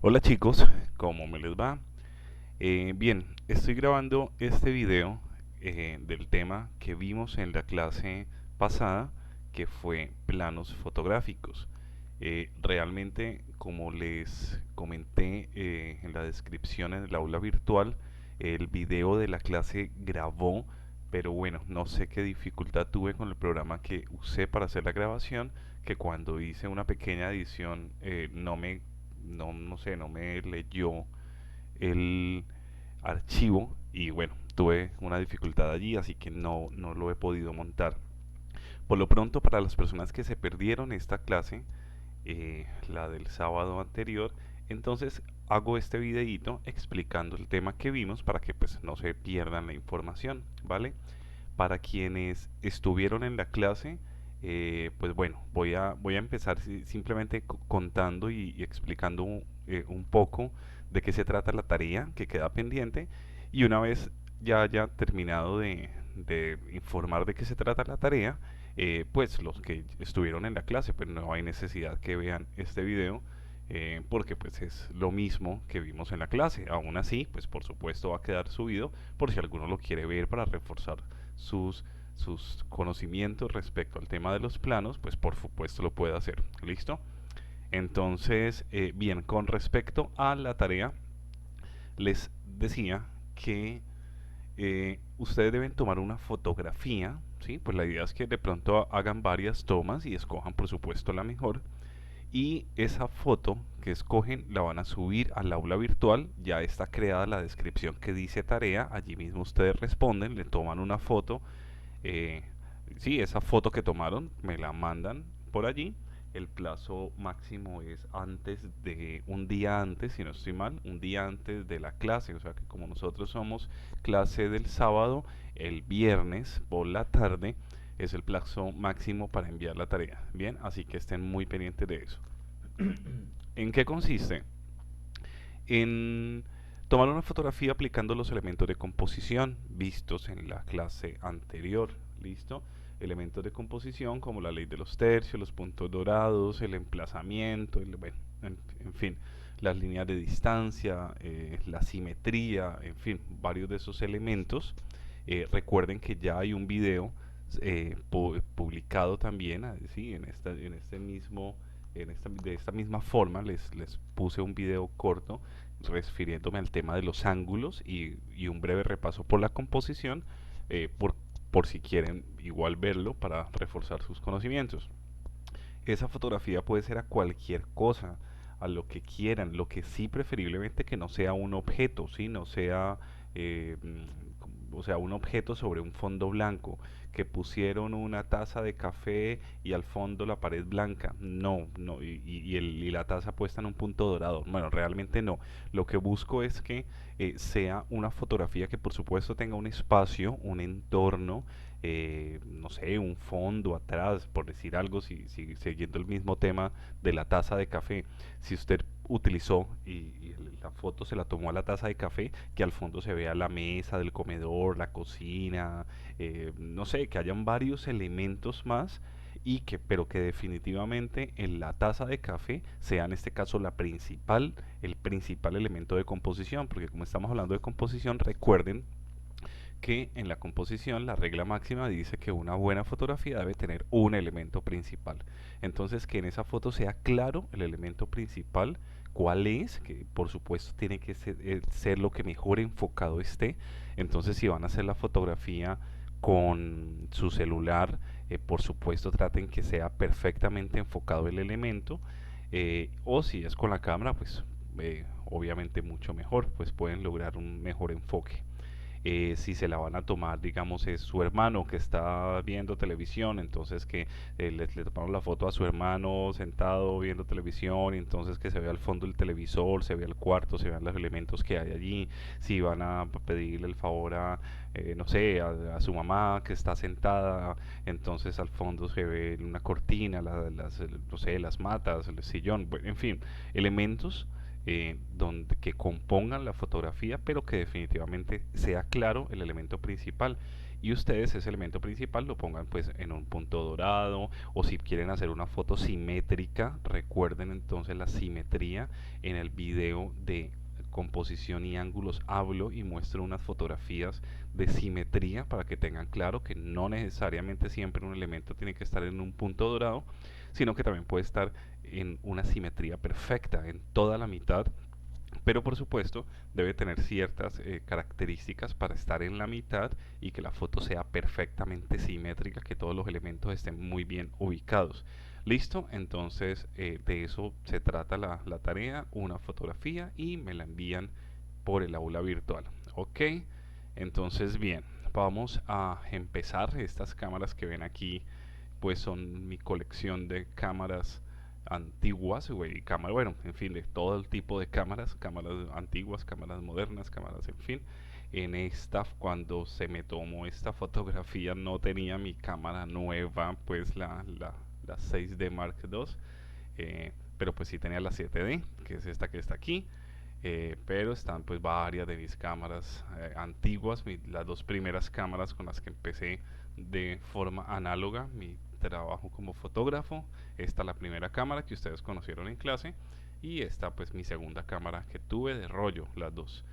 Hola chicos, ¿cómo me les va? Bien, estoy grabando este video del tema que vimos en la clase pasada, que fue planos fotográficos. Realmente, como les comenté en la descripción en el aula virtual, el video de la clase grabó, pero bueno, no sé qué dificultad tuve con el programa que usé para hacer la grabación, que cuando hice una pequeña edición no sé, no me leyó el archivo y bueno, tuve una dificultad allí, así que no lo he podido montar. Por lo pronto, para las personas que se perdieron esta clase, la del sábado anterior, entonces hago este videíto explicando el tema que vimos para que pues no se pierdan la información, ¿vale? Para quienes estuvieron en la clase, pues bueno, voy a empezar simplemente contando y explicando un poco de qué se trata la tarea que queda pendiente y una vez ya haya terminado de informar de qué se trata la tarea, pues los que estuvieron en la clase, pues no hay necesidad que vean este video porque pues es lo mismo que vimos en la clase. Aún así, pues por supuesto va a quedar subido por si alguno lo quiere ver para reforzar sus, sus conocimientos respecto al tema de los planos, pues por supuesto lo puede hacer. ¿Listo? Entonces, bien, con respecto a la tarea, les decía que ustedes deben tomar una fotografía, ¿sí? Pues la idea es que de pronto hagan varias tomas y escojan por supuesto la mejor. Y esa foto que escogen la van a subir al aula virtual. Ya está creada la descripción que dice tarea. Allí mismo ustedes responden, le toman una foto. eh, sí, esa foto que tomaron me la mandan por allí. El plazo máximo es antes de un día antes, si no estoy mal, un día antes de la clase. O sea que como nosotros somos clase del sábado, el viernes por la tarde es el plazo máximo para enviar la tarea. Bien, así que estén muy pendientes de eso. ¿En qué consiste? En tomar una fotografía aplicando los elementos de composición vistos en la clase anterior. ¿Listo? Elementos de composición como la ley de los tercios, los puntos dorados, el emplazamiento, bueno, en fin, las líneas de distancia, la simetría, en fin, varios de esos elementos. Recuerden que ya hay un video publicado también, ¿sí? En este mismo de esta misma forma les puse un video corto refiriéndome al tema de los ángulos y un breve repaso por la composición eh, por, por si quieren igual verlo para reforzar sus conocimientos. Esa fotografía puede ser a cualquier cosa, a lo que quieran, lo que sí preferiblemente que no sea un objeto, ¿sí? No sea, o sea, un objeto sobre un fondo blanco, que pusieron una taza de café y al fondo la pared blanca, no, no, y la taza puesta en un punto dorado, bueno, realmente no. Lo que busco es que sea una fotografía que por supuesto tenga un espacio, un entorno, no sé, un fondo atrás, por decir algo, si siguiendo el mismo tema de la taza de café. Si usted utilizó y la foto se la tomó a la taza de café, que al fondo se vea la mesa del comedor, la cocina, no sé, que hayan varios elementos más y que, pero que definitivamente en la taza de café sea en este caso el principal elemento de composición, porque como estamos hablando de composición, recuerden que en la composición la regla máxima dice que una buena fotografía debe tener un elemento principal. Entonces que en esa foto sea claro el elemento principal, cuál es, que por supuesto tiene que ser lo que mejor enfocado esté. Entonces si van a hacer la fotografía con su celular, por supuesto traten que sea perfectamente enfocado el elemento. O si es con la cámara, pues obviamente mucho mejor, pues pueden lograr un mejor enfoque. Si se la van a tomar, digamos, es su hermano que está viendo televisión, entonces que le tomaron la foto a su hermano sentado viendo televisión, y entonces que se vea al fondo el televisor, se vea el cuarto, se vean los elementos que hay allí. Si van a pedirle el favor a, no sé, a su mamá que está sentada, entonces al fondo se ve una cortina, no sé, las matas, el sillón, bueno, en fin, elementos donde que compongan la fotografía, pero que definitivamente sea claro el elemento principal. y ustedes ese elemento principal lo pongan pues en un punto dorado, o si quieren hacer una foto simétrica, recuerden entonces la simetría. En el video de composición y ángulos hablo y muestro unas fotografías de simetría para que tengan claro que no necesariamente siempre un elemento tiene que estar en un punto dorado, sino que también puede estar en una simetría perfecta en toda la mitad, pero por supuesto debe tener ciertas características para estar en la mitad y que la foto sea perfectamente simétrica, que todos los elementos estén muy bien ubicados. Listo, entonces de eso se trata la tarea, una fotografía, y me la envían por el aula virtual. Ok, entonces bien, vamos a empezar. Estas cámaras que ven aquí pues son mi colección de cámaras antiguas, güey, cámara, bueno, en fin, de todo el tipo de cámaras, cámaras antiguas, cámaras modernas, cámaras, en fin. En esta, cuando se me tomó esta fotografía, no tenía mi cámara nueva, pues la 6D Mark II, pero pues sí tenía la 7D, que es esta que está aquí. Pero están pues varias de mis cámaras antiguas, las dos primeras cámaras con las que empecé de forma análoga mi trabajo como fotógrafo. Esta es la primera cámara que ustedes conocieron en clase, y esta pues mi segunda cámara que tuve de rollo, las dos.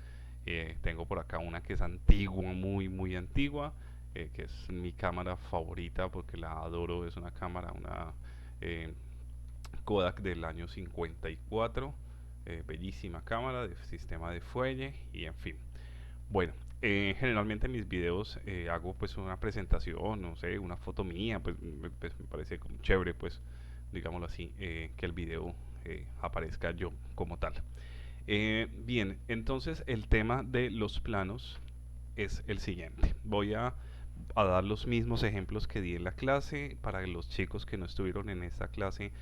Tengo por acá una que es antigua, muy muy antigua, que es mi cámara favorita porque la adoro. Es una cámara, una eh, Kodak del año 54, bellísima cámara de sistema de fuelle, y en fin. Bueno, generalmente en mis videos hago pues una presentación, no sé, una foto mía, pues, me parece como chévere, pues digámoslo así, que el video aparezca yo como tal. Bien, entonces el tema de los planos es el siguiente. Voy a dar los mismos ejemplos que di en la clase para que los chicos que no estuvieron en esta clase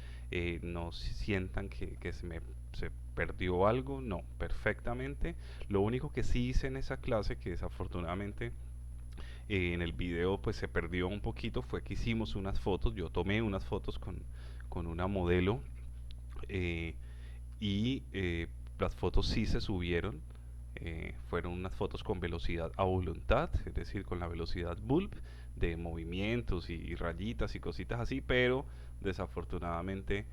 no sientan que se perdió algo. No, perfectamente. Lo único que sí hice en esa clase, que desafortunadamente en el video pues se perdió un poquito, fue que hicimos unas fotos. Yo tomé unas fotos con una modelo, eh, y las fotos sí se subieron. Fueron unas fotos con velocidad a voluntad, es decir, con la velocidad bulb de movimientos y rayitas y cositas así, pero desafortunadamente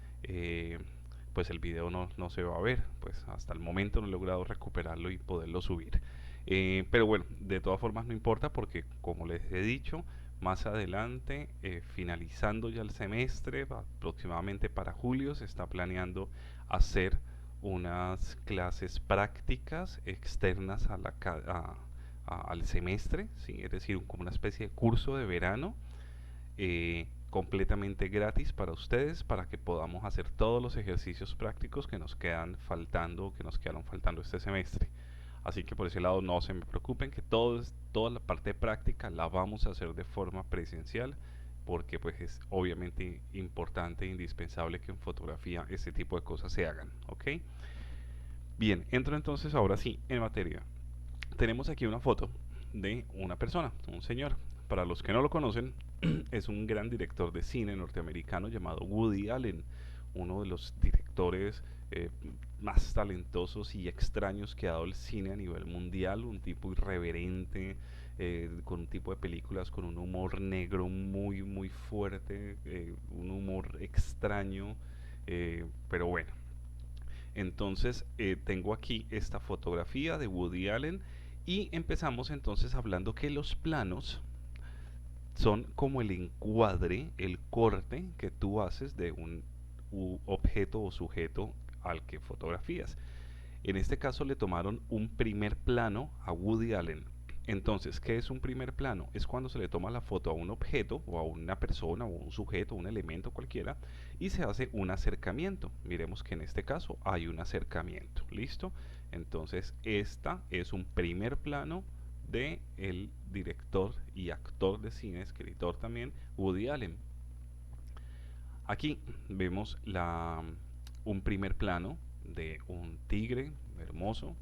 pues el video no se va a ver, pues hasta el momento no he logrado recuperarlo y poderlo subir. Pero bueno, de todas formas no importa, porque como les he dicho, más adelante, finalizando ya el semestre, aproximadamente para julio, se está planeando hacer unas clases prácticas externas al semestre, ¿sí? Es decir, como una especie de curso de verano, completamente gratis para ustedes, para que podamos hacer todos los ejercicios prácticos que nos quedan faltando, que nos quedaron faltando este semestre. Así que por ese lado no se me preocupen, que toda la parte práctica la vamos a hacer de forma presencial, porque pues es obviamente importante e indispensable que en fotografía este tipo de cosas se hagan, ¿ok? Bien, entro entonces ahora sí en materia. Tenemos aquí una foto de una persona, un señor. Para los que no lo conocen, es un gran director de cine norteamericano llamado Woody Allen, uno de los directores más talentosos y extraños que ha dado el cine a nivel mundial, un tipo irreverente, con un tipo de películas con un humor negro muy muy fuerte, un humor extraño, pero bueno. Entonces tengo aquí esta fotografía de Woody Allen, y empezamos entonces hablando que los planos son como el encuadre, el corte que tú haces de un objeto o sujeto al que fotografías. En este caso le tomaron un primer plano a Woody Allen. Entonces, ¿qué es un primer plano? Es cuando se le toma la foto a un objeto o a una persona o un sujeto, un elemento cualquiera, y se hace un acercamiento. Miremos que en este caso hay un acercamiento. ¿Listo? Entonces, esta es un primer plano de el director y actor de cine, escritor también, Woody Allen. Aquí vemos un primer plano de un tigre hermoso,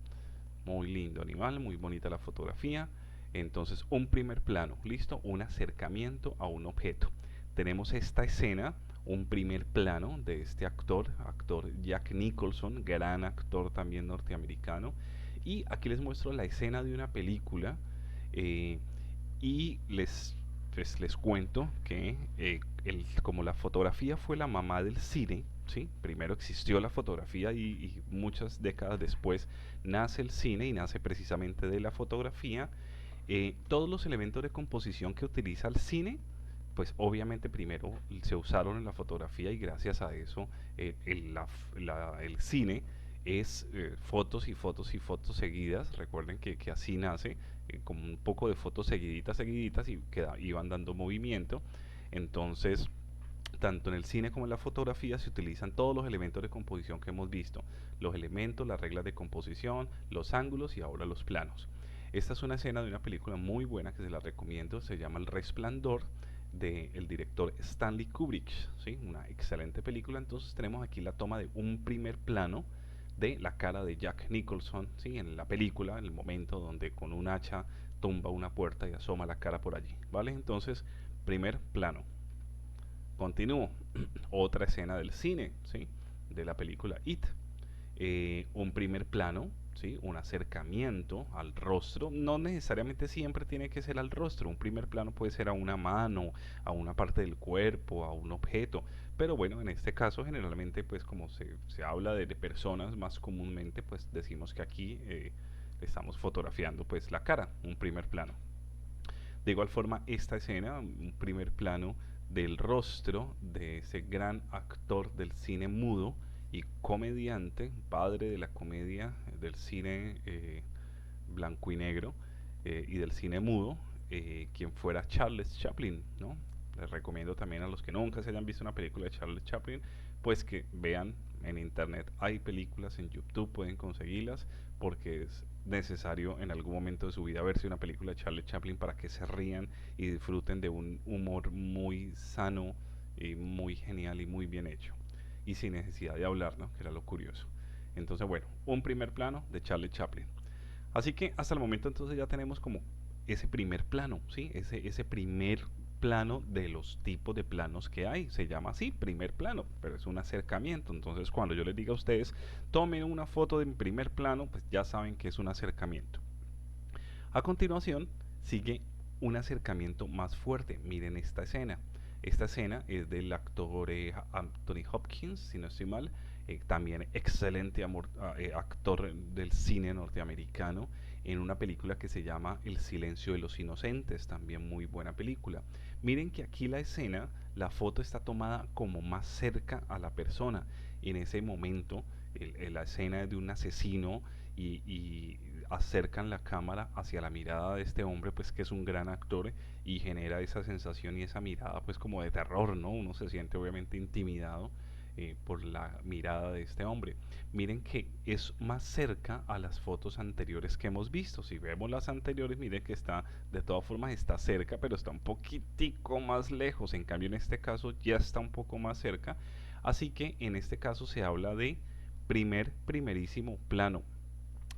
muy lindo animal, muy bonita la fotografía. Entonces un primer plano, listo, un acercamiento a un objeto. Tenemos esta escena, un primer plano de este actor Jack Nicholson, gran actor también norteamericano. Y aquí les muestro la escena de una película, eh, Y pues, les cuento que como la fotografía fue la mamá del cine, ¿sí? Primero existió la fotografía y muchas décadas después nace el cine y nace precisamente de la fotografía. Todos los elementos de composición que utiliza el cine, pues obviamente primero se usaron en la fotografía y gracias a eso el cine es fotos y fotos y fotos seguidas. Recuerden que así nace, como un poco de fotos seguiditas, seguiditas y que iban dando movimiento. Entonces, tanto en el cine como en la fotografía se utilizan todos los elementos de composición que hemos visto, los elementos, las reglas de composición, los ángulos y ahora los planos. Esta es una escena de una película muy buena que se la recomiendo, se llama El Resplandor del director Stanley Kubrick, ¿sí? Una excelente película. Entonces tenemos aquí la toma de un primer plano de la cara de Jack Nicholson, ¿sí? En la película, en el momento donde con un hacha tumba una puerta y asoma la cara por allí, ¿vale? Entonces, primer plano. Continúo. Otra escena del cine, ¿sí? De la película It. Un primer plano, ¿sí? Un acercamiento al rostro. No necesariamente siempre tiene que ser al rostro. Un primer plano puede ser a una mano, a una parte del cuerpo, a un objeto. Pero bueno, en este caso generalmente pues como se habla de personas más comúnmente, pues decimos que aquí estamos fotografiando pues la cara, un primer plano. De igual forma, esta escena, un primer plano del rostro de ese gran actor del cine mudo y comediante, padre de la comedia del cine blanco y negro y del cine mudo, quien fuera Charles Chaplin, ¿no? Les recomiendo también a los que nunca se hayan visto una película de Charles Chaplin, pues que vean en internet, hay películas en YouTube, pueden conseguirlas, porque es necesario en algún momento de su vida verse una película de Charlie Chaplin para que se rían y disfruten de un humor muy sano y muy genial y muy bien hecho. Y sin necesidad de hablar, ¿no? Que era lo curioso. Entonces, bueno, un primer plano de Charlie Chaplin. Así que hasta el momento entonces ya tenemos como ese primer plano, ¿sí? Ese primer plano de los tipos de planos que hay. Se llama así, primer plano, pero es un acercamiento. Entonces cuando yo les diga a ustedes, tomen una foto de mi primer plano, pues ya saben que es un acercamiento. A continuación sigue un acercamiento más fuerte. Miren esta escena. Esta escena es del actor Anthony Hopkins, si no estoy mal, también excelente actor del cine norteamericano, en una película que se llama El silencio de los inocentes, también muy buena película. Miren que aquí la escena, la foto está tomada como más cerca a la persona. En ese momento, la escena es de un asesino y acercan la cámara hacia la mirada de este hombre, pues que es un gran actor y genera esa sensación y esa mirada pues como de terror, ¿no? Uno se siente obviamente intimidado por la mirada de este hombre. Miren que es más cerca a las fotos anteriores que hemos visto. Si vemos las anteriores, miren que está, de todas formas está cerca, pero está un poquitico más lejos. En cambio, en este caso ya está un poco más cerca. Así que en este caso se habla de primerísimo plano.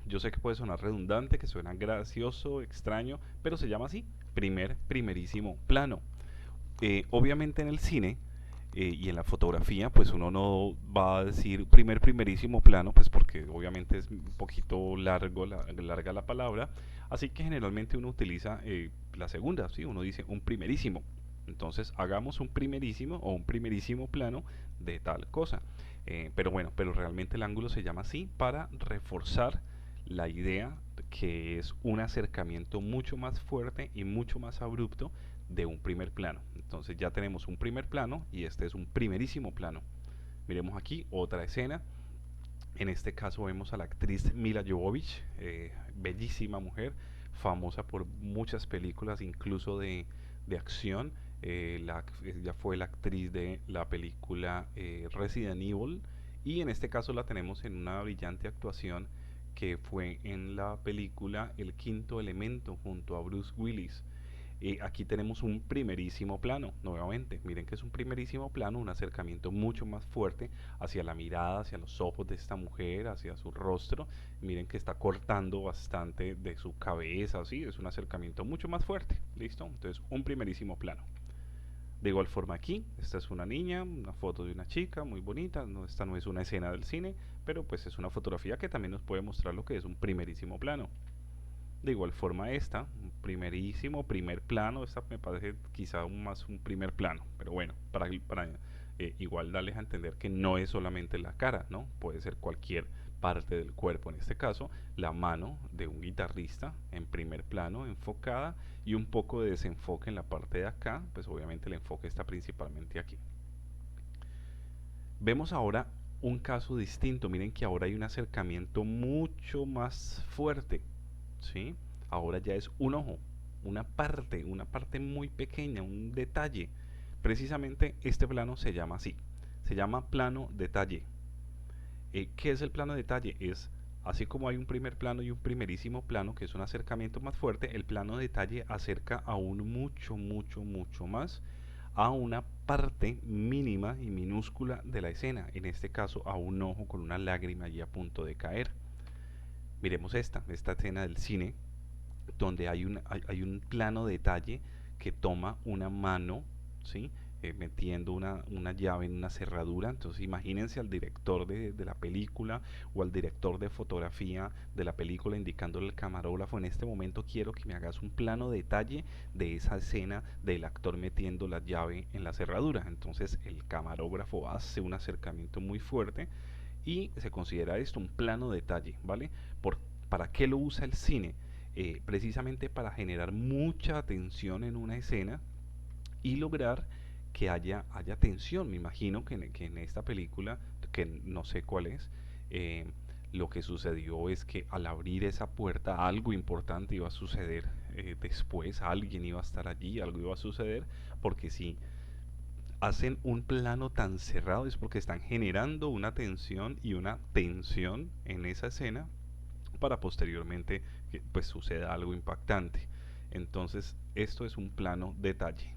Yo sé que puede sonar redundante, que suena gracioso, extraño, pero se llama así, primerísimo plano. Obviamente en el cine y en la fotografía, pues uno no va a decir primerísimo plano, pues porque obviamente es un poquito larga la palabra, así que generalmente uno utiliza la segunda, ¿sí? Uno dice un primerísimo. Entonces hagamos un primerísimo o un primerísimo plano de tal cosa. Pero bueno, pero realmente el ángulo se llama así para reforzar la idea que es un acercamiento mucho más fuerte y mucho más abrupto de un primer plano. Entonces ya tenemos un primer plano y este es un primerísimo plano. Miremos aquí otra escena. En este caso vemos a la actriz Mila Jovovich, bellísima mujer, famosa por muchas películas, incluso de acción. Ella fue la actriz de la película Resident Evil y en este caso la tenemos en una brillante actuación que fue en la película El Quinto Elemento junto a Bruce Willis. Aquí tenemos un primerísimo plano, nuevamente, miren que es un primerísimo plano, un acercamiento mucho más fuerte hacia la mirada, hacia los ojos de esta mujer, hacia su rostro. Miren que está cortando bastante de su cabeza, ¿sí? Es un acercamiento mucho más fuerte, ¿listo? Entonces, un primerísimo plano. De igual forma aquí, esta es una niña, una foto de una chica muy bonita, no, esta no es una escena del cine, pero pues es una fotografía que también nos puede mostrar lo que es un primerísimo plano. De igual forma esta, un primer plano, esta me parece quizá más un primer plano, pero bueno, para igual darles a entender que no es solamente la cara, ¿no? Puede ser cualquier parte del cuerpo, en este caso la mano de un guitarrista en primer plano enfocada y un poco de desenfoque en la parte de acá, pues obviamente el enfoque está principalmente aquí. Vemos ahora un caso distinto, miren que ahora hay un acercamiento mucho más fuerte, ¿sí? Ahora ya es un ojo, una parte muy pequeña, un detalle. Precisamente este plano se llama así, se llama plano detalle. ¿Qué es el plano detalle? Es así como hay un primer plano y un primerísimo plano, que es un acercamiento más fuerte, el plano detalle acerca aún mucho, mucho, mucho más a una parte mínima y minúscula de la escena, en este caso a un ojo con una lágrima allí a punto de caer. Miremos esta escena del cine, donde hay un plano detalle que toma una mano, ¿sí? Metiendo una llave en una cerradura. Entonces imagínense al director de la película o al director de fotografía de la película indicándole al camarógrafo: en este momento quiero que me hagas un plano detalle de esa escena del actor metiendo la llave en la cerradura. Entonces el camarógrafo hace un acercamiento muy fuerte y se considera esto un plano detalle, ¿vale? ¿Para qué lo usa el cine? Precisamente para generar mucha atención en una escena y lograr que haya tensión. Me imagino que en esta película, que no sé cuál es, eh, lo que sucedió es que al abrir esa puerta algo importante iba a suceder después, alguien iba a estar allí, algo iba a suceder, porque si hacen un plano tan cerrado es porque están generando una tensión y una tensión en esa escena para posteriormente que pues suceda algo impactante. Entonces esto es un plano detalle.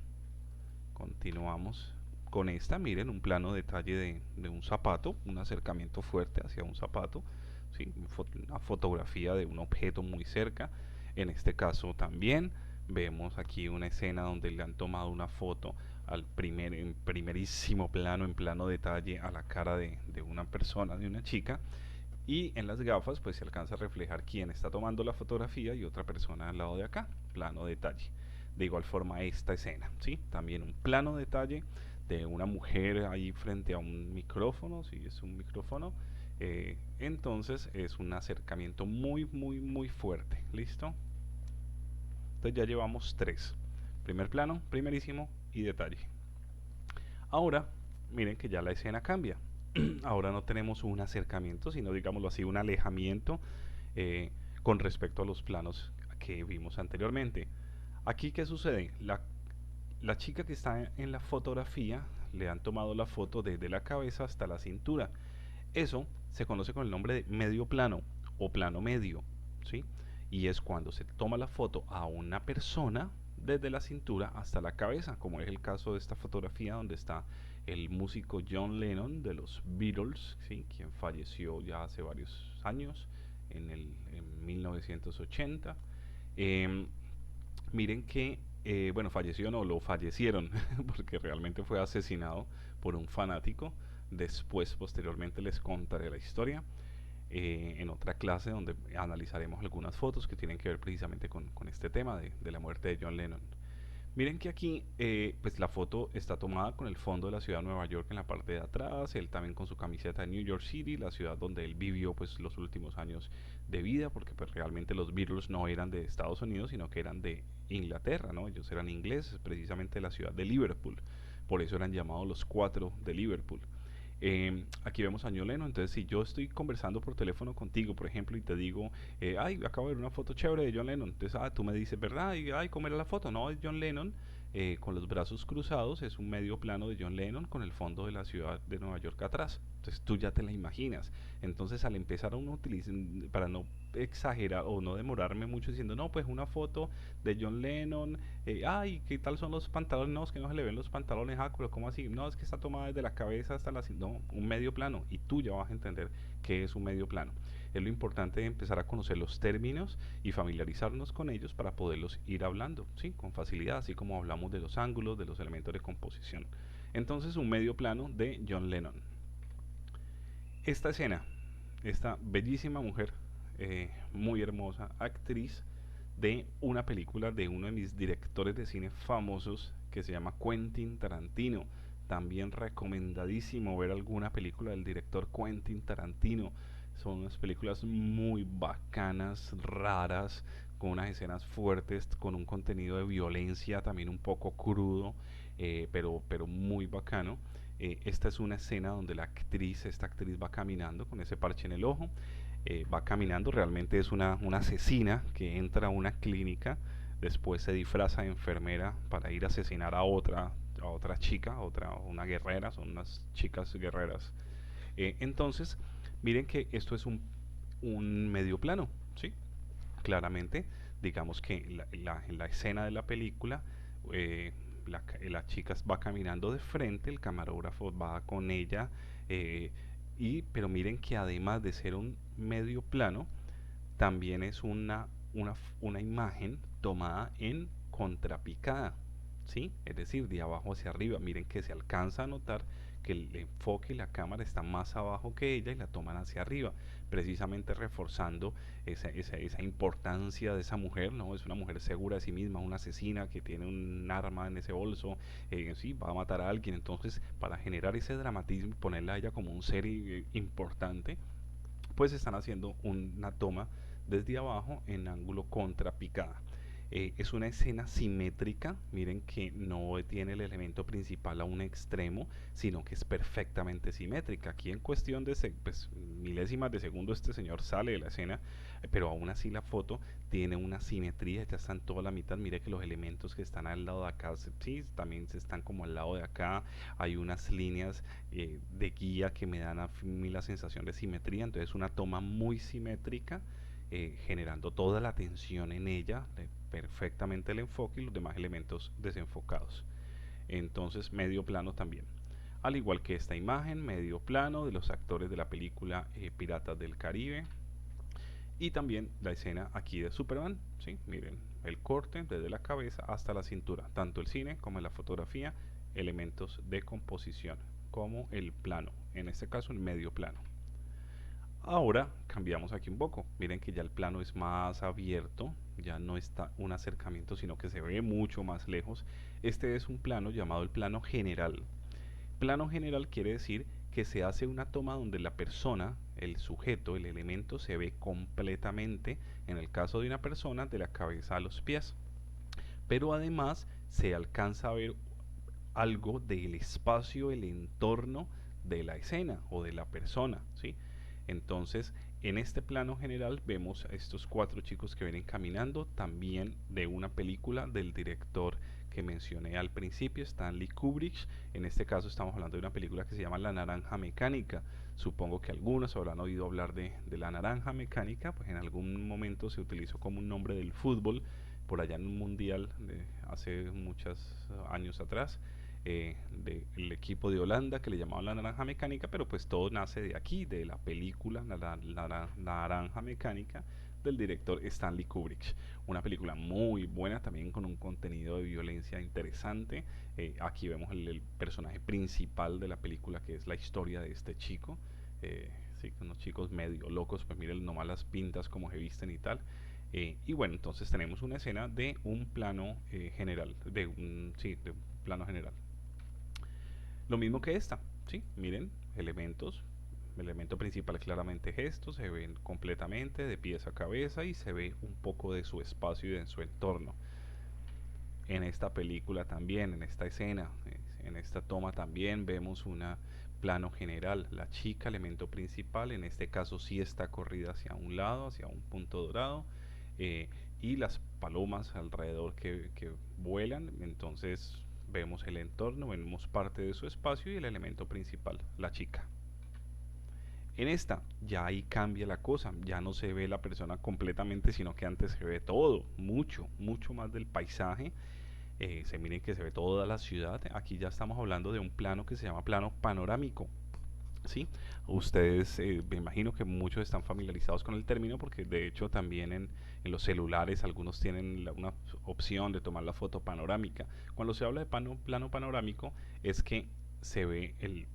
Continuamos con esta, miren, un plano detalle de un zapato, un acercamiento fuerte hacia un zapato, ¿sí? Una fotografía de un objeto muy cerca. En este caso también vemos aquí una escena donde le han tomado una foto en primerísimo plano, en plano detalle, a la cara de una persona, de una chica, y en las gafas pues se alcanza a reflejar quién está tomando la fotografía y otra persona al lado de acá, plano detalle. De igual forma esta escena, ¿sí? También un plano detalle de una mujer ahí frente a un micrófono, si es un micrófono, entonces es un acercamiento muy, muy, muy fuerte, ¿listo? Entonces ya llevamos tres: primer plano, primerísimo y detalle. Ahora, miren que ya la escena cambia. Ahora no tenemos un acercamiento, sino digámoslo así, un alejamiento eh, con respecto a los planos que vimos anteriormente. Aquí, ¿qué sucede? La chica que está en la fotografía le han tomado la foto desde la cabeza hasta la cintura. Eso se conoce con el nombre de medio plano o plano medio, ¿sí? Y es cuando se toma la foto a una persona desde la cintura hasta la cabeza, como es el caso de esta fotografía donde está el músico John Lennon de los Beatles, ¿sí? Quien falleció ya hace varios años, en 1980. Eh, Miren que, bueno, falleció, no, lo fallecieron, porque realmente fue asesinado por un fanático. Después, posteriormente, les contaré la historia en otra clase donde analizaremos algunas fotos que tienen que ver precisamente con este tema de la muerte de John Lennon. Miren que aquí, pues la foto está tomada con el fondo de la ciudad de Nueva York en la parte de atrás, él también con su camiseta de New York City, la ciudad donde él vivió pues los últimos años de vida, porque pues realmente los Beatles no eran de Estados Unidos, sino que eran de Inglaterra, ¿no? Ellos eran ingleses, precisamente de la ciudad de Liverpool, por eso eran llamados los cuatro de Liverpool. Aquí vemos a John Lennon. Entonces, si yo estoy conversando por teléfono contigo, por ejemplo, y te digo, ay, acabo de ver una foto chévere de John Lennon. Entonces, tú me dices, ¿verdad? Y, ay, ¿cómo era la foto? No, es John Lennon con los brazos cruzados. Es un medio plano de John Lennon con el fondo de la ciudad de Nueva York atrás. Entonces, tú ya te la imaginas. Entonces, al empezar a uno utilizar, para no exagerar o no demorarme mucho diciendo, no, pues una foto de John Lennon, ay, ¿qué tal son los pantalones? No, es que no se le ven los pantalones, pero ¿cómo así? No, es que está tomada desde la cabeza hasta la... No, un medio plano, y tú ya vas a entender qué es un medio plano. Es lo importante de empezar a conocer los términos y familiarizarnos con ellos para poderlos ir hablando, ¿sí? Con facilidad, así como hablamos de los ángulos, de los elementos de composición. Entonces, un medio plano de John Lennon. Esta escena, esta bellísima mujer, muy hermosa, actriz, de una película de uno de mis directores de cine famosos que se llama Quentin Tarantino. También recomendadísimo ver alguna película del director Quentin Tarantino. Son unas películas muy bacanas, raras, con unas escenas fuertes, con un contenido de violencia también un poco crudo, pero muy bacano. Esta es una escena donde esta actriz va caminando con ese parche en el ojo, va caminando, realmente es una asesina que entra a una clínica, después se disfraza de enfermera para ir a asesinar a otra chica, una guerrera, son unas chicas guerreras. Entonces, miren que esto es un medio plano, ¿sí? Claramente, digamos que en la escena de la película, eh, la chica va caminando de frente, el camarógrafo va con ella, eh, pero miren que además de ser un medio plano, también es una imagen tomada en contrapicada, ¿sí? Es decir, de abajo hacia arriba. Miren que se alcanza a notar que el enfoque y la cámara está más abajo que ella y la toman hacia arriba, precisamente reforzando esa importancia de esa mujer, ¿no? Es una mujer segura de sí misma, una asesina que tiene un arma en ese bolso, sí, va a matar a alguien. Entonces, para generar ese dramatismo y ponerla a ella como un ser importante, pues están haciendo una toma desde abajo en ángulo contrapicada. Es una escena simétrica, miren que no tiene el elemento principal a un extremo, sino que es perfectamente simétrica. Aquí en cuestión de pues, milésimas de segundo este señor sale de la escena, pero aún así la foto tiene una simetría, ya están toda la mitad. Mire que los elementos que están al lado de acá, sí, también se están como al lado de acá. Hay unas líneas de guía que me dan a mí la sensación de simetría, entonces una toma muy simétrica, generando toda la atención en ella, perfectamente el enfoque y los demás elementos desenfocados. Entonces medio plano también. Al igual que esta imagen, medio plano de los actores de la película Piratas del Caribe. Y también la escena aquí de Superman, ¿sí? Miren, el corte desde la cabeza hasta la cintura, tanto el cine como en la fotografía, elementos de composición, como el plano, en este caso el medio plano. Ahora cambiamos aquí un poco, miren que ya el plano es más abierto, ya no está un acercamiento, sino que se ve mucho más lejos. Este es un plano llamado el plano general. Plano general quiere decir que se hace una toma donde la persona, el sujeto, el elemento se ve completamente, en el caso de una persona, de la cabeza a los pies. Pero además se alcanza a ver algo del espacio, el entorno de la escena o de la persona, ¿sí? Entonces, en este plano general vemos a estos cuatro chicos que vienen caminando, también de una película del director que mencioné al principio, Stanley Kubrick. En este caso estamos hablando de una película que se llama La Naranja Mecánica. Supongo que algunos habrán oído hablar de La Naranja Mecánica, pues en algún momento se utilizó como un nombre del fútbol, por allá en un mundial de hace muchos años atrás, del equipo de Holanda que le llamaban La Naranja Mecánica, pero pues todo nace de aquí, de la película Naranja Mecánica del director Stanley Kubrick. Una película muy buena, también con un contenido de violencia interesante. Aquí vemos el personaje principal de la película, que es la historia de este chico. Sí, con unos chicos medio locos, pues miren nomás las pintas como se visten y tal. Y bueno, entonces tenemos una escena de un plano general, sí, de un plano general. Lo mismo que esta, ¿sí? Miren, elementos. El elemento principal claramente gestos, se ven completamente de pies a cabeza y se ve un poco de su espacio y de su entorno. En esta película también, en esta escena, en esta toma también vemos una plano general. La chica, elemento principal, en este caso sí está corrida hacia un lado, hacia un punto dorado, eh, y las palomas alrededor que vuelan. Entonces vemos el entorno, vemos parte de su espacio y el elemento principal, la chica. En esta ya ahí cambia la cosa, ya no se ve la persona completamente, sino que antes se ve todo, mucho más del paisaje. Se miren que se ve toda la ciudad. Aquí ya estamos hablando de un plano que se llama plano panorámico. ¿Sí? Ustedes, me imagino que muchos están familiarizados con el término porque de hecho también en los celulares algunos tienen una opción de tomar la foto panorámica. Cuando se habla de plano panorámico es que se ve el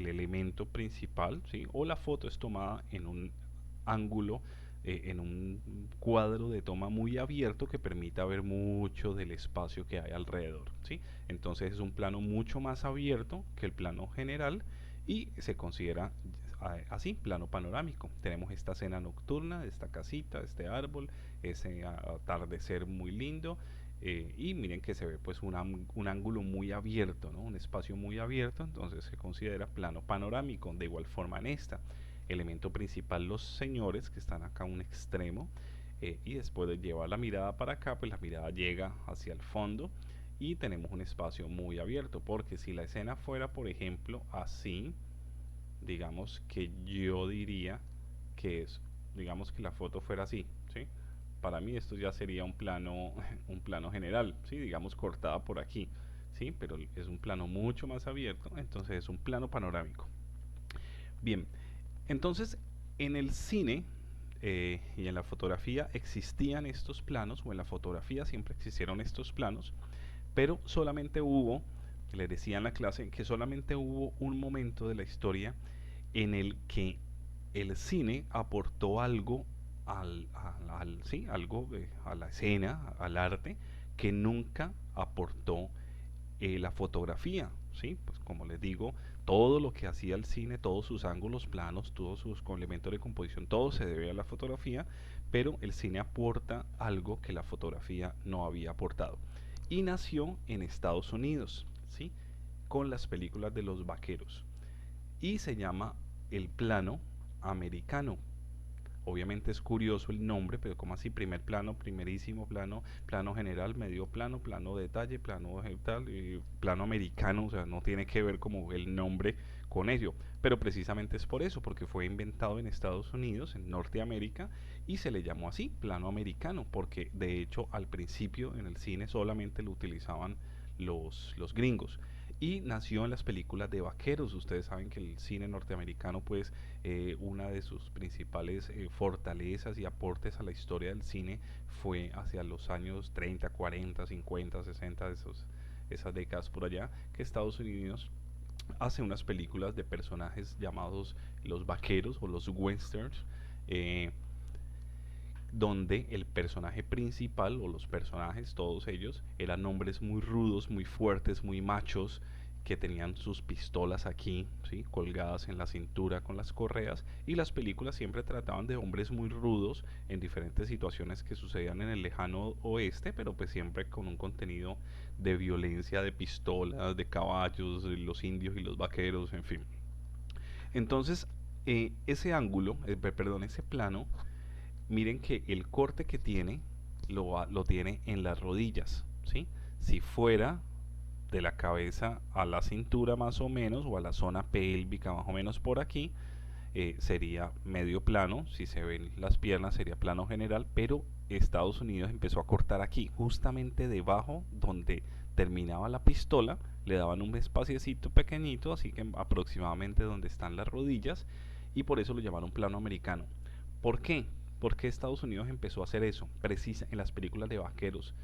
elemento principal, ¿sí? O la foto es tomada en un ángulo en un cuadro de toma muy abierto que permita ver mucho del espacio que hay alrededor, ¿sí? Entonces es un plano mucho más abierto que el plano general y se considera así, plano panorámico. Tenemos esta escena nocturna de esta casita, este árbol, ese atardecer muy lindo, y miren que se ve pues un ángulo muy abierto, ¿no? Un espacio muy abierto, entonces se considera plano panorámico. De igual forma en esta, elemento principal los señores que están acá a un extremo, y después de llevar la mirada para acá, pues la mirada llega hacia el fondo y tenemos un espacio muy abierto, porque si la escena fuera por ejemplo así, digamos que yo diría que es, digamos que la foto fuera así, ¿sí? Para mí esto ya sería un plano, un plano general, ¿sí? Digamos cortada por aquí, ¿sí? Pero es un plano mucho más abierto, entonces es un plano panorámico. Bien, entonces en el cine y en la fotografía existían estos planos, o en la fotografía siempre existieron estos planos, pero solamente hubo, le decía en la clase, que solamente hubo un momento de la historia en el que el cine aportó algo sí, algo a la escena, al arte, que nunca aportó la fotografía, ¿sí? Pues como les digo, todo lo que hacía el cine, todos sus ángulos planos, todos sus elementos de composición, todo se debe a la fotografía, pero el cine aporta algo que la fotografía no había aportado. Y nació en Estados Unidos, ¿sí? Con las películas de los vaqueros. Y se llama el plano americano. Obviamente es curioso el nombre, pero como así, primer plano, primerísimo plano, plano general, medio plano, plano detalle, plano tal, plano americano, o sea, no tiene que ver como el nombre con ello, pero precisamente es por eso, porque fue inventado en Estados Unidos, en Norteamérica, y se le llamó así, plano americano, porque de hecho al principio en el cine solamente lo utilizaban los gringos, y nació en las películas de vaqueros. Ustedes saben que el cine norteamericano, pues, una de sus principales fortalezas y aportes a la historia del cine fue hacia los años 30, 40, 50, 60, esas décadas por allá, que Estados Unidos hace unas películas de personajes llamados los vaqueros o los westerns, eh, donde el personaje principal o los personajes, todos ellos, eran hombres muy rudos, muy fuertes, muy machos, que tenían sus pistolas aquí, ¿sí? Colgadas en la cintura con las correas, y las películas siempre trataban de hombres muy rudos en diferentes situaciones que sucedían en el lejano oeste, pero pues siempre con un contenido de violencia, de pistolas, de caballos, de los indios y los vaqueros, en fin. Entonces, ese ángulo, perdón, ese plano, miren que el corte que tiene lo tiene en las rodillas, ¿sí? Si fuera de la cabeza a la cintura más o menos, o a la zona pélvica más o menos por aquí, sería medio plano. Si se ven las piernas sería plano general, pero Estados Unidos empezó a cortar aquí, justamente debajo donde terminaba la pistola, le daban un espaciecito pequeñito, así que aproximadamente donde están las rodillas, y por eso lo llamaron plano americano. ¿Por qué? Porque Estados Unidos empezó a hacer eso, precisa en las películas de vaqueros.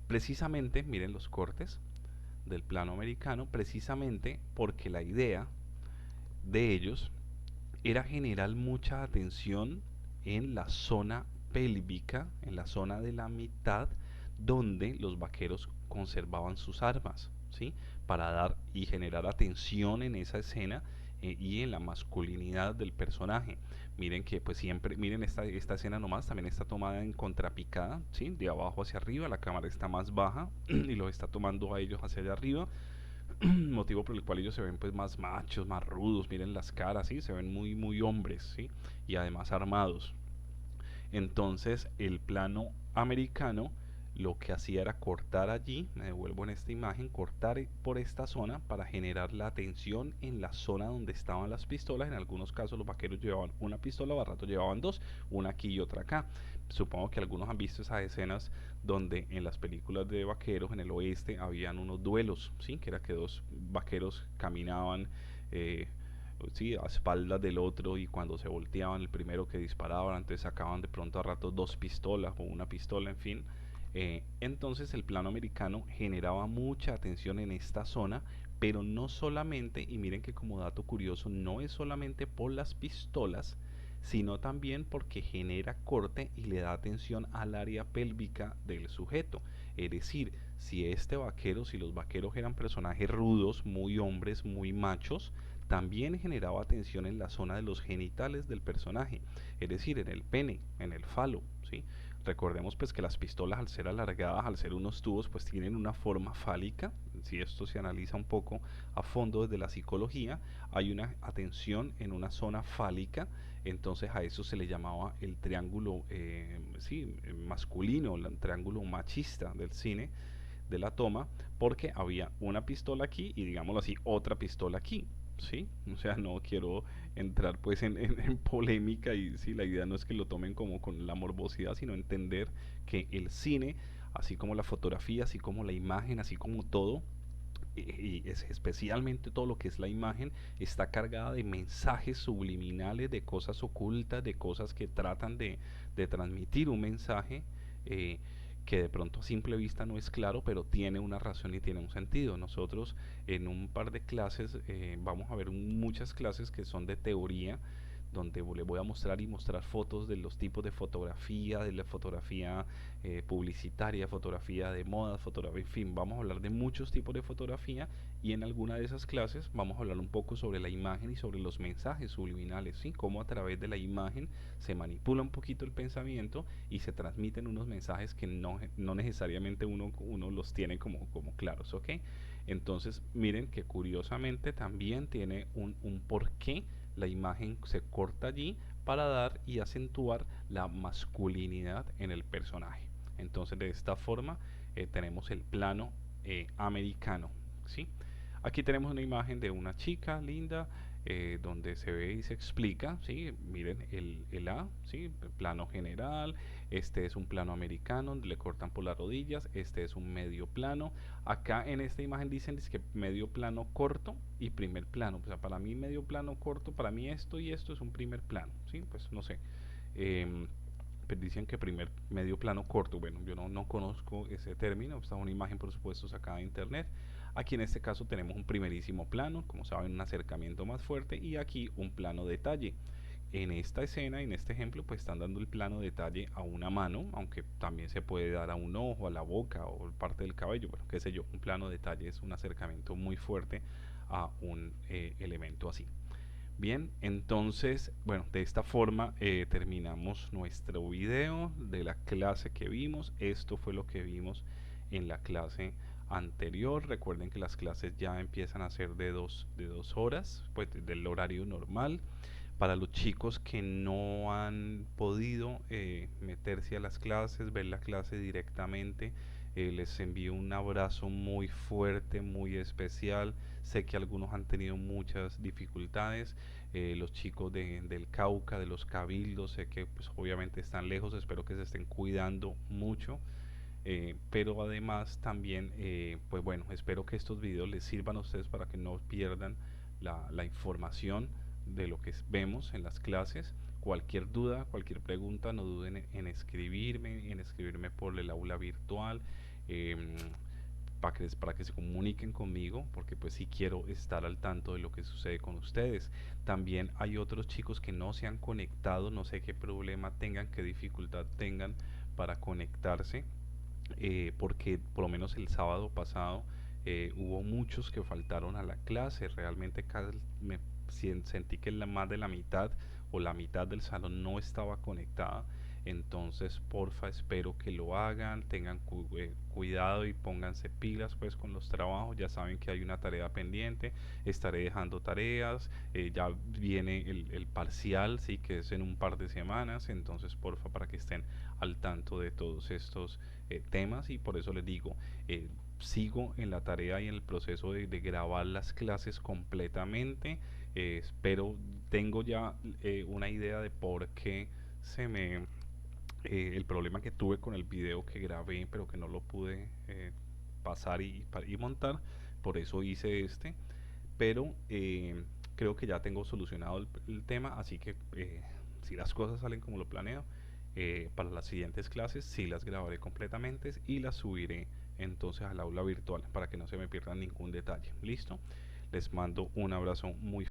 Precisamente, miren los cortes del plano americano, precisamente porque la idea de ellos era generar mucha atención en la zona pélvica, en la zona de la mitad, donde los vaqueros conservaban sus armas, ¿sí? Para dar y generar atención en esa escena, y en la masculinidad del personaje. Miren que pues siempre, miren esta escena nomás, también está tomada en contrapicada, ¿sí? De abajo hacia arriba, la cámara está más baja y los está tomando a ellos hacia allá arriba, motivo por el cual ellos se ven pues más machos, más rudos, miren las caras, ¿sí? Se ven muy muy hombres, ¿sí? Y además armados. Entonces el plano americano lo que hacía era cortar allí, me devuelvo en esta imagen, cortar por esta zona para generar la atención en la zona donde estaban las pistolas. En algunos casos los vaqueros llevaban una pistola, o a rato llevaban dos, una aquí y otra acá. Supongo que algunos han visto esas escenas donde en las películas de vaqueros en el oeste habían unos duelos, ¿sí? Que era que dos vaqueros caminaban, sí, a espaldas del otro, y cuando se volteaban el primero que disparaban, entonces sacaban de pronto a ratos dos pistolas o una pistola, en fin. Entonces el plano americano generaba mucha atención en esta zona, pero no solamente, y miren que como dato curioso, no es solamente por las pistolas, sino también porque genera corte y le da atención al área pélvica del sujeto. Es decir, si los vaqueros eran personajes rudos, muy hombres, muy machos, también generaba atención en la zona de los genitales del personaje, es decir, en el pene, en el falo, ¿sí? Recordemos pues que las pistolas, al ser alargadas, al ser unos tubos, pues tienen una forma fálica. Si esto se analiza un poco a fondo desde la psicología, hay una atención en una zona fálica. Entonces a eso se le llamaba el triángulo masculino, el triángulo machista del cine, de la toma, porque había una pistola aquí y, digámoslo así, otra pistola aquí. ¿Sí? O sea, no quiero entrar pues en polémica, y sí, la idea no es que lo tomen como con la morbosidad, sino entender que el cine, así como la fotografía, así como la imagen, así como todo, y es especialmente todo lo que es la imagen, está cargada de mensajes subliminales, de cosas ocultas, de cosas que tratan de transmitir un mensaje, eh, que de pronto a simple vista no es claro, pero tiene una razón y tiene un sentido. Nosotros en un par de clases vamos a ver muchas clases que son de teoría, donde le voy a mostrar fotos de los tipos de la fotografía publicitaria, fotografía de moda, fotografía, en fin, vamos a hablar de muchos tipos de fotografía, y en alguna de esas clases vamos a hablar un poco sobre la imagen y sobre los mensajes subliminales, ¿sí? Cómo a través de la imagen se manipula un poquito el pensamiento y se transmiten unos mensajes que no necesariamente uno los tiene como claros, ¿ok? Entonces, miren que curiosamente también tiene un porqué. La imagen se corta allí para dar y acentuar la masculinidad en el personaje. Entonces, de esta forma tenemos el plano americano, ¿sí? Aquí tenemos una imagen de una chica linda, donde se ve y se explica, ¿sí? Miren el A, ¿sí? El plano general. Este es un plano americano donde le cortan por las rodillas. Este es un medio plano. Acá en esta imagen dicen que medio plano corto y primer plano. O sea, para mí medio plano corto, para mí esto y esto es un primer plano, ¿sí? Pues no sé. Pues dicen que medio plano corto. Bueno, yo no conozco ese término. Esta es una imagen, por supuesto, sacada de internet. Aquí en este caso tenemos un primerísimo plano, como saben, un acercamiento más fuerte, y aquí un plano detalle. En esta escena, en este ejemplo, pues están dando el plano detalle a una mano, aunque también se puede dar a un ojo, a la boca o parte del cabello, bueno, qué sé yo. Un plano detalle es un acercamiento muy fuerte a un elemento así. Bien, entonces, bueno, de esta forma terminamos nuestro video de la clase que vimos. Esto fue lo que vimos en la clase anterior. Recuerden que las clases ya empiezan a ser de dos horas, pues del horario normal. Para los chicos que no han podido meterse a las clases, ver la clase directamente, les envío un abrazo muy fuerte, muy especial. Sé que algunos han tenido muchas dificultades, los chicos del Cauca, de los Cabildos, sé que pues obviamente están lejos, espero que se estén cuidando mucho. Pero además también, pues bueno, espero que estos videos les sirvan a ustedes para que no pierdan la información de lo que vemos en las clases. Cualquier duda, cualquier pregunta, no duden en escribirme por el aula virtual, em, para que se comuniquen conmigo, porque pues sí quiero estar al tanto de lo que sucede con ustedes. También hay otros chicos que no se han conectado, no sé qué problema tengan, qué dificultad tengan para conectarse, porque por lo menos el sábado pasado hubo muchos que faltaron a la clase. Realmente sentí que más de la mitad o la mitad del salón no estaba conectada. Entonces, porfa, espero que lo hagan, tengan cuidado y pónganse pilas pues con los trabajos. Ya saben que hay una tarea pendiente, estaré dejando tareas, ya viene el parcial, sí, que es en un par de semanas. Entonces, porfa, para que estén al tanto de todos estos temas. Y por eso les digo, sigo en la tarea y en el proceso de grabar las clases completamente. Espero, tengo ya una idea de por qué el problema que tuve con el video que grabé pero que no lo pude pasar y montar. Por eso hice pero creo que ya tengo solucionado el tema, así que si las cosas salen como lo planeo, para las siguientes clases sí las grabaré completamente y las subiré entonces al aula virtual para que no se me pierdan ningún detalle. Listo, les mando un abrazo muy